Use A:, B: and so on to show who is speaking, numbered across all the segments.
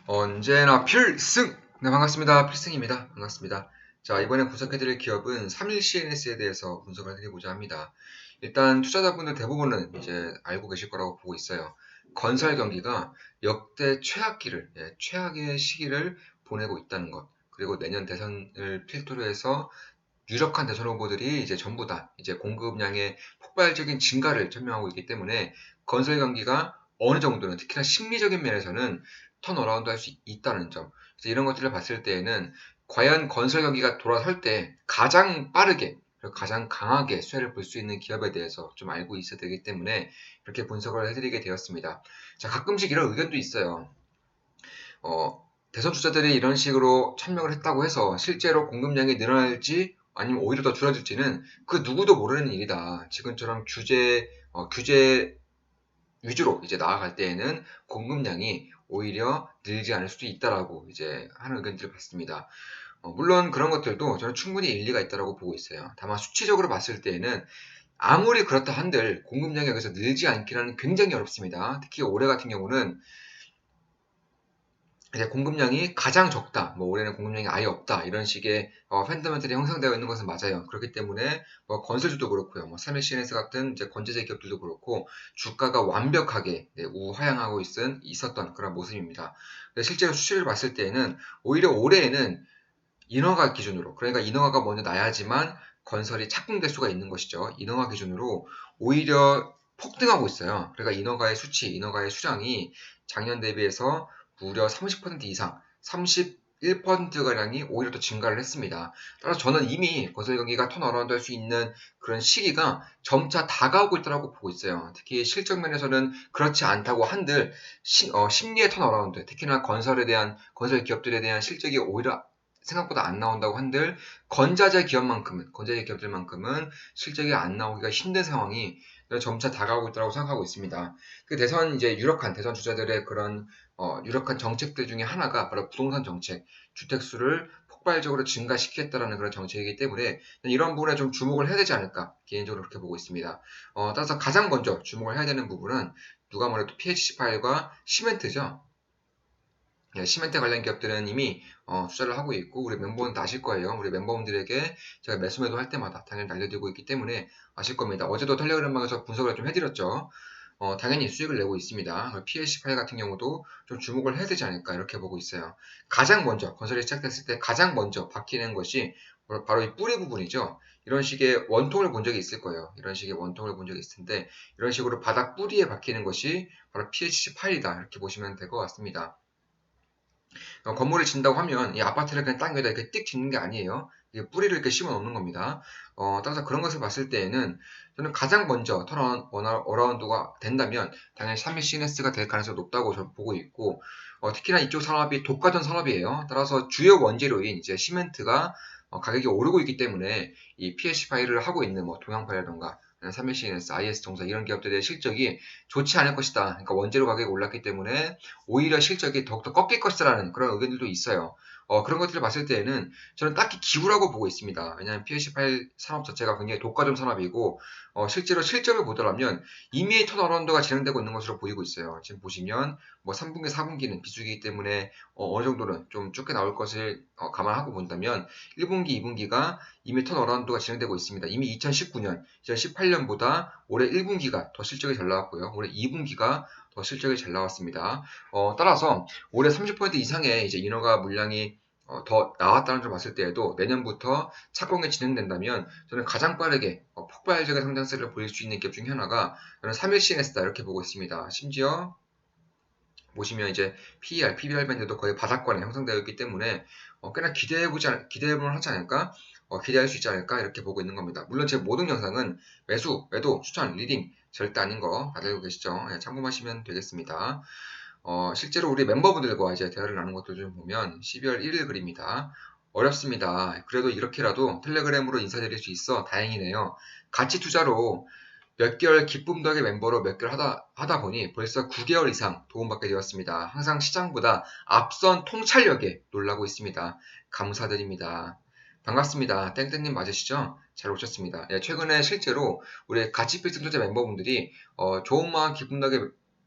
A: 언제나 필승! 네, 반갑습니다. 필승입니다. 반갑습니다. 자, 이번에 분석해드릴 기업은 3일 CNS에 대해서 분석을 해드리고자 합니다. 일단 투자자분들 대부분은 이제 알고 계실 거라고 보고 있어요. 건설 경기가 역대 최악기를, 최악의 시기를 보내고 있다는 것. 그리고 내년 대선을 필두로 해서 유력한 대선 후보들이 이제 전부 다 이제 공급량의 폭발적인 증가를 전망하고 있기 때문에 건설 경기가 어느 정도는 특히나 심리적인 면에서는 턴어라운드 할 수 있다는 점. 그래서 이런 것들을 봤을 때에는 과연 건설 경기가 돌아설 때 가장 빠르게 그리고 가장 강하게 수혜를 볼 수 있는 기업에 대해서 좀 알고 있어야 되기 때문에 이렇게 분석을 해드리게 되었습니다. 자, 가끔씩 이런 의견도 있어요. 대선 주자들이 이런 식으로 천명을 했다고 해서 실제로 공급량이 늘어날지 아니면 오히려 더 줄어들지는 그 누구도 모르는 일이다. 지금처럼 규제 위주로 이제 나아갈 때에는 공급량이 오히려 늘지 않을 수도 있다라고 이제 하는 의견들을 봤습니다. 물론 그런 것들도 저는 충분히 일리가 있다라고 보고 있어요. 다만 수치적으로 봤을 때에는 아무리 그렇다 한들 공급량이 여기서 늘지 않기라는 굉장히 어렵습니다. 특히 올해 같은 경우는 이제 공급량이 가장 적다, 뭐 올해는 공급량이 아예 없다 이런 식의 팬더멘털이 형성되어 있는 것은 맞아요. 그렇기 때문에 뭐 건설주도 그렇고요, 뭐 삼일 CNS 같은 이제 건재재 기업들도 그렇고 주가가 완벽하게 우하향하고 있었던 그런 모습입니다. 근데 실제로 수치를 봤을 때에는 오히려 올해에는 인허가 기준으로, 그러니까 인허가가 먼저 나야지만 건설이 착공될 수가 있는 것이죠. 인허가 기준으로 오히려 폭등하고 있어요. 그러니까 인허가의 수량이 작년 대비해서 무려 30% 이상, 31%가량이 오히려 더 증가를 했습니다. 따라서 저는 이미 건설 경기가 턴어라운드 할 수 있는 그런 시기가 점차 다가오고 있다고 보고 있어요. 특히 실적 면에서는 그렇지 않다고 한들 심리의 턴어라운드, 특히나 건설 기업들에 대한 실적이 오히려 생각보다 안 나온다고 한들 건자재 기업들만큼은 실적이 안 나오기가 힘든 상황이 점차 다가오고 있다고 생각하고 있습니다. 그 대선 이제 유력한 대선 주자들의 그런 유력한 정책들 중에 하나가 바로 부동산 정책, 주택수를 폭발적으로 증가시키겠다라는 그런 정책이기 때문에 이런 부분에 좀 주목을 해야 되지 않을까 개인적으로 그렇게 보고 있습니다. 따라서 가장 먼저 주목을 해야 되는 부분은 누가 뭐래도 PH18과 시멘트죠. 시멘트 관련 기업들은 이미 투자를 하고 있고 우리 멤버분들 아실 거예요. 우리 멤버분들에게 제가 매수 매도 할 때마다 당연히 알려드리고 있기 때문에 아실 겁니다. 어제도 텔레그램방에서 분석을 좀 해드렸죠. 당연히 수익을 내고 있습니다. PH8 같은 경우도 좀 주목을 해야 되지 않을까 이렇게 보고 있어요. 가장 먼저 건설이 시작됐을 때 가장 먼저 바뀌는 것이 바로 이 뿌리 부분이죠. 이런 식의 원통을 본 적이 있을 거예요. 이런 식의 원통을 본 적이 있을 텐데 이런 식으로 바닥 뿌리에 박히는 것이 바로 PH8이다 이렇게 보시면 될 것 같습니다. 건물을 짓는다고 하면 이 아파트를 그냥 땅 위에다 이렇게 띡 짓는 게 아니에요. 이게 뿌리를 이렇게 심어 놓는 겁니다. 따라서 그런 것을 봤을 때에는 저는 가장 먼저 어라운드가 된다면 당연히 3일 CNS가 될 가능성이 높다고 저는 보고 있고 특히나 이쪽 산업이 독과점 산업이에요. 따라서 주요 원재료인 이제 시멘트가 가격이 오르고 있기 때문에 이 PH 파일을 하고 있는 뭐 동양파이라던가 3일 CNS, IS정사 이런 기업들의 실적이 좋지 않을 것이다. 그러니까 원재료 가격이 올랐기 때문에 오히려 실적이 더욱더 꺾일 것이라는 그런 의견들도 있어요. 그런 것들을 봤을 때에는 저는 딱히 기부라고 보고 있습니다. 왜냐하면 PH8 산업 자체가 굉장히 독과점 산업이고 실제로 실적을 보더라면 이미 턴어라운드가 진행되고 있는 것으로 보이고 있어요. 지금 보시면 뭐 3분기, 4분기는 비수기이기 때문에 어느 정도는 좀 좁게 나올 것을 감안하고 본다면 1분기, 2분기가 이미 턴어라운드가 진행되고 있습니다. 이미 2019년, 2018년보다 올해 1분기가 더 실적이 잘 나왔고요. 올해 2분기가 더 실적이 잘 나왔습니다. 따라서 올해 30% 이상의 이제 인허가 물량이 더 나왔다는 점 봤을 때에도 내년부터 착공이 진행된다면 저는 가장 빠르게 폭발적인 성장세를 보일 수 있는 기업 중에 하나가 저는 3일 CNS다 이렇게 보고 있습니다. 심지어 보시면 이제 PER, PBR 밴드도 거의 바닥권에 형성되어 있기 때문에 꽤나 기대해볼 하지 않을까? 기대할 수 있지 않을까? 이렇게 보고 있는 겁니다. 물론 제 모든 영상은 매수, 매도, 추천, 리딩 절대 아닌 거 알고 계시죠? 참고하시면 되겠습니다. 실제로 우리 멤버분들과 이제 대화를 나눈 것들 좀 보면 12월 1일 글입니다. 어렵습니다. 그래도 이렇게라도 텔레그램으로 인사드릴 수 있어 다행이네요. 가치 투자로 몇 개월 기쁨 덕의 멤버로 몇 개월 하다 보니 벌써 9개월 이상 도움받게 되었습니다. 항상 시장보다 앞선 통찰력에 놀라고 있습니다. 감사드립니다. 반갑습니다. 땡땡님 맞으시죠? 잘 오셨습니다. 최근에 실제로 우리 가치 필승 투자 멤버분들이 좋은 마음 기쁨 덕에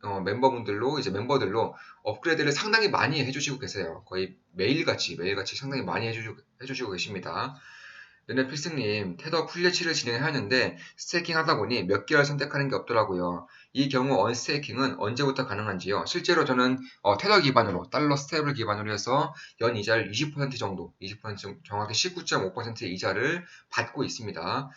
A: 멤버들로 업그레이드를 상당히 많이 해주시고 계세요. 거의 매일같이 상당히 많이 해주시고 계십니다. 연애 필승님, 테더 풀리치를 진행하였는데 스테이킹 하다 보니 몇 개월 선택하는 게 없더라고요. 이 경우 언스테이킹은 언제부터 가능한지요? 실제로 저는 테더 기반으로 달러 스테이블 기반으로 해서 연 이자를 20% 정도, 20% 정확히 19.5%의 이자를 받고 있습니다.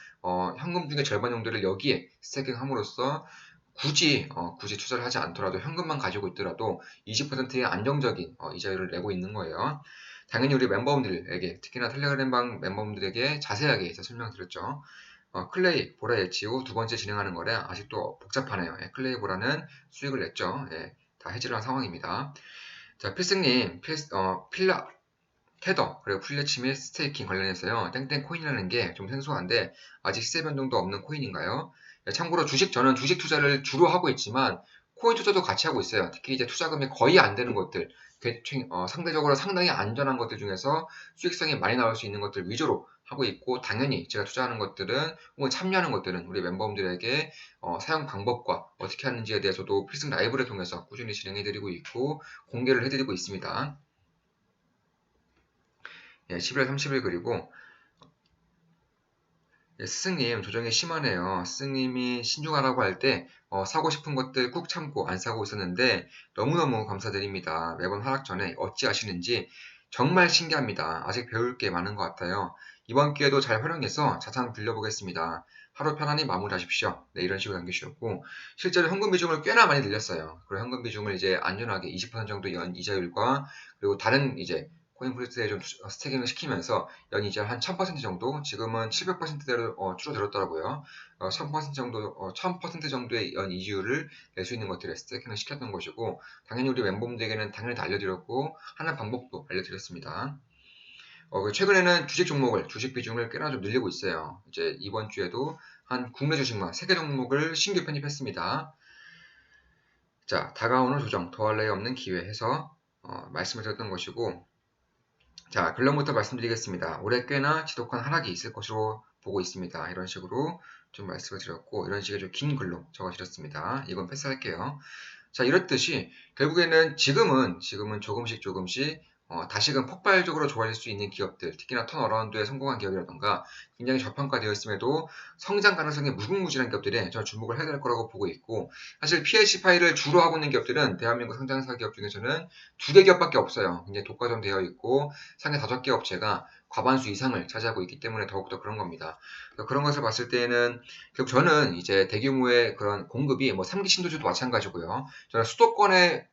A: 현금 중에 절반 정도를 여기에 스테이킹 함으로써 굳이 투자를 하지 않더라도 현금만 가지고 있더라도 20%의 안정적인 이자율을 내고 있는 거예요. 당연히 우리 멤버분들에게 특히나 텔레그램방 멤버분들에게 자세하게 설명드렸죠. 클레이 보라 예치 후 두 번째 진행하는 거래 아직도 복잡하네요. 예, 클레이 보라는 수익을 냈죠. 예, 다 해지를 한 상황입니다. 자, 필승님, 필라 테더 그리고 플래치 및 스테이킹 관련해서요. 땡땡 코인이라는 게 좀 생소한데 아직 시세 변동도 없는 코인인가요? 예, 참고로 저는 주식 투자를 주로 하고 있지만 코인 투자도 같이 하고 있어요. 특히 이제 투자금이 거의 안 되는 것들, 상대적으로 상당히 안전한 것들 중에서 수익성이 많이 나올 수 있는 것들 위주로 하고 있고 당연히 제가 투자하는 것들은 혹은 참여하는 것들은 우리 멤버분들에게 사용 방법과 어떻게 하는지에 대해서도 필승 라이브를 통해서 꾸준히 진행해드리고 있고 공개를 해드리고 있습니다. 예, 11월 30일 그리고 예, 스승님 조정이 심하네요. 스승님이 신중하라고 할 때 사고 싶은 것들 꾹 참고 안 사고 있었는데 너무너무 감사드립니다. 매번 하락 전에 어찌하시는지 정말 신기합니다. 아직 배울 게 많은 것 같아요. 이번 기회도 잘 활용해서 자산 불려보겠습니다. 하루 편안히 마무리하십시오. 네, 이런 식으로 남기주셨고 실제로 현금 비중을 꽤나 많이 늘렸어요. 그리고 현금 비중을 이제 안전하게 20% 정도 연 이자율과 그리고 다른 이제 코인 프로젝트에 좀 스태깅을 시키면서 연 이자 한 1000% 정도, 지금은 700%대로 줄어들었더라고요. 1000% 정도, 1000% 정도의 연 이주율을 낼 수 있는 것들에 스태깅을 시켰던 것이고, 당연히 우리 멤버분들에게는 당연히 다 알려드렸고, 하는 방법도 알려드렸습니다. 최근에는 주식 비중을 꽤나 좀 늘리고 있어요. 이제 이번 주에도 한 국내 주식만 3개 종목을 신규 편입했습니다. 자, 다가오는 조정, 더할 나위 없는 기회 해서 말씀을 드렸던 것이고, 자, 결론부터 말씀드리겠습니다. 올해 꽤나 지독한 하락이 있을 것으로 보고 있습니다. 이런 식으로 좀 말씀을 드렸고, 이런 식의 좀 긴 글로 적어드렸습니다. 이건 패스할게요. 자, 이렇듯이 결국에는 지금은 조금씩 다시금 폭발적으로 좋아질 수 있는 기업들, 특히나 턴어라운드에 성공한 기업이라던가 굉장히 저평가되어 있음에도 성장 가능성이 무궁무진한 기업들에 저는 주목을 해야 될 거라고 보고 있고, 사실 PH 파이를 주로 하고 있는 기업들은 대한민국 상장사 기업 중에서는 2개 기업밖에 없어요. 굉장히 독과점 되어 있고 상위 5개 업체가 과반수 이상을 차지하고 있기 때문에 더욱더 그런 겁니다. 그런 것을 봤을 때는 결국 저는 이제 대규모의 그런 공급이 뭐 3기 신도시도 마찬가지고요. 저는 수도권에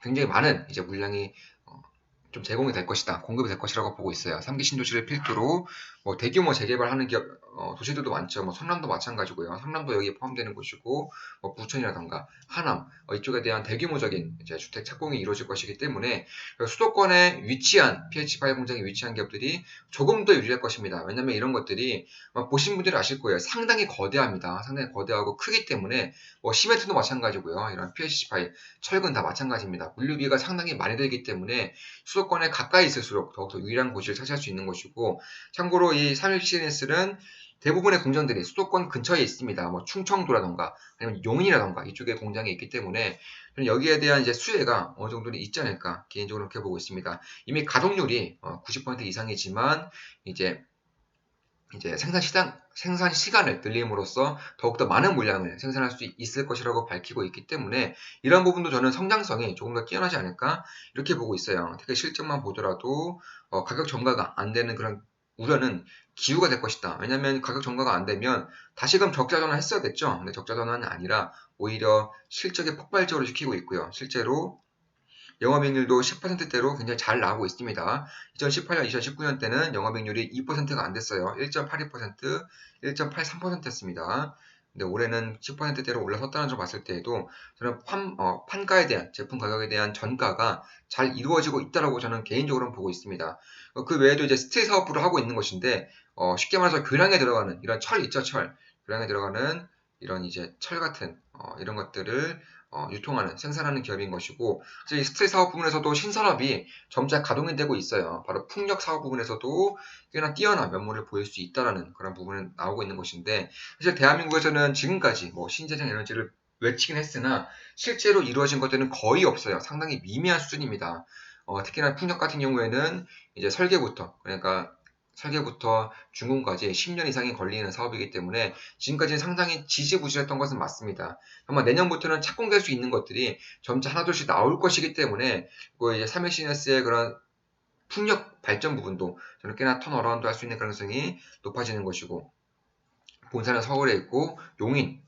A: 굉장히 많은 이제 물량이 좀 제공이 될 것이다, 공급이 될 것이라고 보고 있어요. 3기 신도시를 필두로 뭐 대규모 재개발하는 기업, 도시들도 많죠. 뭐 성남도 마찬가지고요. 성남도 여기에 포함되는 곳이고, 뭐 부천이라던가 하남 이쪽에 대한 대규모적인 이제 주택 착공이 이루어질 것이기 때문에 수도권에 위치한 PH8 공장에 위치한 기업들이 조금 더 유리할 것입니다. 왜냐하면 이런 것들이 보신 분들이 아실 거예요. 상당히 거대합니다. 상당히 거대하고 크기 때문에 뭐 시멘트도 마찬가지고요. 이런 PH8, 철근 다 마찬가지입니다. 물류비가 상당히 많이 들기 때문에 수도권에 가까이 있을수록 더욱더 유일한 곳을 차지할 수 있는 것이고, 참고로 이 3일 CNS는 대부분의 공장들이 수도권 근처에 있습니다. 뭐 충청도라던가 아니면 용인이라던가 이쪽에 공장이 있기 때문에 저는 여기에 대한 이제 수혜가 어느 정도는 있지 않을까 개인적으로 그렇게 보고 있습니다. 이미 가동률이 90% 이상이지만 이제 생산 시간을 늘림으로써 더욱더 많은 물량을 생산할 수 있을 것이라고 밝히고 있기 때문에 이런 부분도 저는 성장성이 조금 더 뛰어나지 않을까 이렇게 보고 있어요. 특히 실적만 보더라도 가격 전가가 안 되는 그런 우려는 기우가 될 것이다. 왜냐하면 가격 전가가 안 되면 다시금 적자 전환했어야 됐죠. 근데 적자 전환은 아니라 오히려 실적에 폭발적으로 시키고 있고요. 실제로 영업이익률도 10%대로 굉장히 잘 나오고 있습니다. 2018년, 2019년 때는 영업이익률이 2%가 안 됐어요. 1.82%, 1.83%였습니다. 근데 올해는 10%대로 올라섰다는 점 봤을 때에도 저는 판가에 대한, 제품 가격에 대한 전가가 잘 이루어지고 있다고 저는 개인적으로는 보고 있습니다. 그 외에도 이제 스틸 사업부를 하고 있는 것인데, 쉽게 말해서 교량에 들어가는 이런 철 있죠, 철. 교량에 들어가는 이런 이제 철 같은 이런 것들을 유통하는, 생산하는 기업인 것이고, 사실 이 스틸 사업 부분에서도 신산업이 점차 가동이 되고 있어요. 바로 풍력 사업 부분에서도 꽤나 뛰어난 면모를 보일 수 있다라는 그런 부분은 나오고 있는 것인데, 사실 대한민국에서는 지금까지 뭐 신재생 에너지를 외치긴 했으나 실제로 이루어진 것들은 거의 없어요. 상당히 미미한 수준입니다. 특히나 풍력 같은 경우에는 이제 설계부터 준공까지 10년 이상이 걸리는 사업이기 때문에 지금까지는 상당히 지지부진했던 것은 맞습니다. 아마 내년부터는 착공될 수 있는 것들이 점차 하나둘씩 나올 것이기 때문에 이제 3SNS의 그런 풍력 발전 부분도 저는 꽤나 턴어라운드 할 수 있는 가능성이 높아지는 것이고, 본사는 서울에 있고 용인,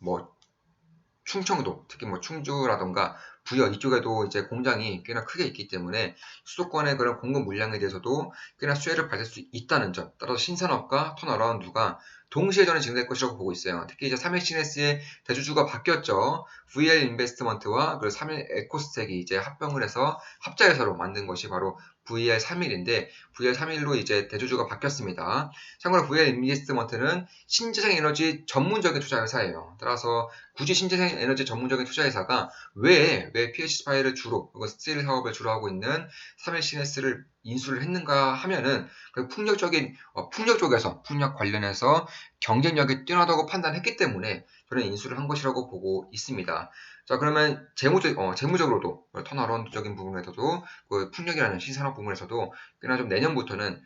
A: 충청도, 특히 충주라던가 부여 이쪽에도 이제 공장이 꽤나 크게 있기 때문에 수도권의 그런 공급 물량에 대해서도 꽤나 수혜를 받을 수 있다는 점, 따라서 신산업과 턴어라운드가 동시에 저는 진행될 것이라고 보고 있어요. 특히 이제 3SNS의 대주주가 바뀌었죠. VL 인베스트먼트와 그 3일 에코스텍이 이제 합병을 해서 합자회사로 만든 것이 바로 VL31인데, VL31로 이제 대주주가 바뀌었습니다. 참고로 VL 인베스트먼트는 신재생 에너지 전문적인 투자 회사예요. 따라서 굳이 신재생 에너지 전문적인 투자 회사가 왜 PH 스파이를 주로, 그리고 스틸 사업을 주로 하고 있는 3SNS를 인수를 했는가 하면은 그 풍력 쪽에서 풍력 관련해서 경쟁력이 뛰어나다고 판단했기 때문에 저는 인수를 한 것이라고 보고 있습니다. 자, 그러면 재무적으로도 턴어라운드적인 부분에서도 그 풍력이라는 신산업 부분에서도 꽤나 좀 내년부터는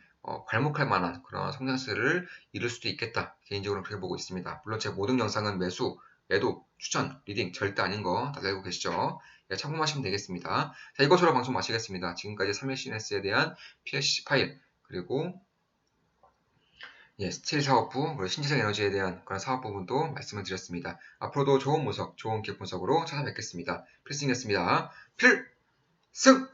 A: 괄목할 만한 그런 성장세를 이룰 수도 있겠다. 개인적으로 그렇게 보고 있습니다. 물론 제 모든 영상은 매수, 매도, 추천, 리딩 절대 아닌 거 다들 알고 계시죠? 예, 참고하시면 되겠습니다. 자, 이것으로 방송 마치겠습니다. 지금까지 3SNS에 대한 PH 파일, 그리고 스틸 사업부, 그리고 신재생 에너지에 대한 그런 사업 부분도 말씀을 드렸습니다. 앞으로도 좋은 분석, 좋은 기업 분석으로 찾아뵙겠습니다. 필승이었습니다. 필승!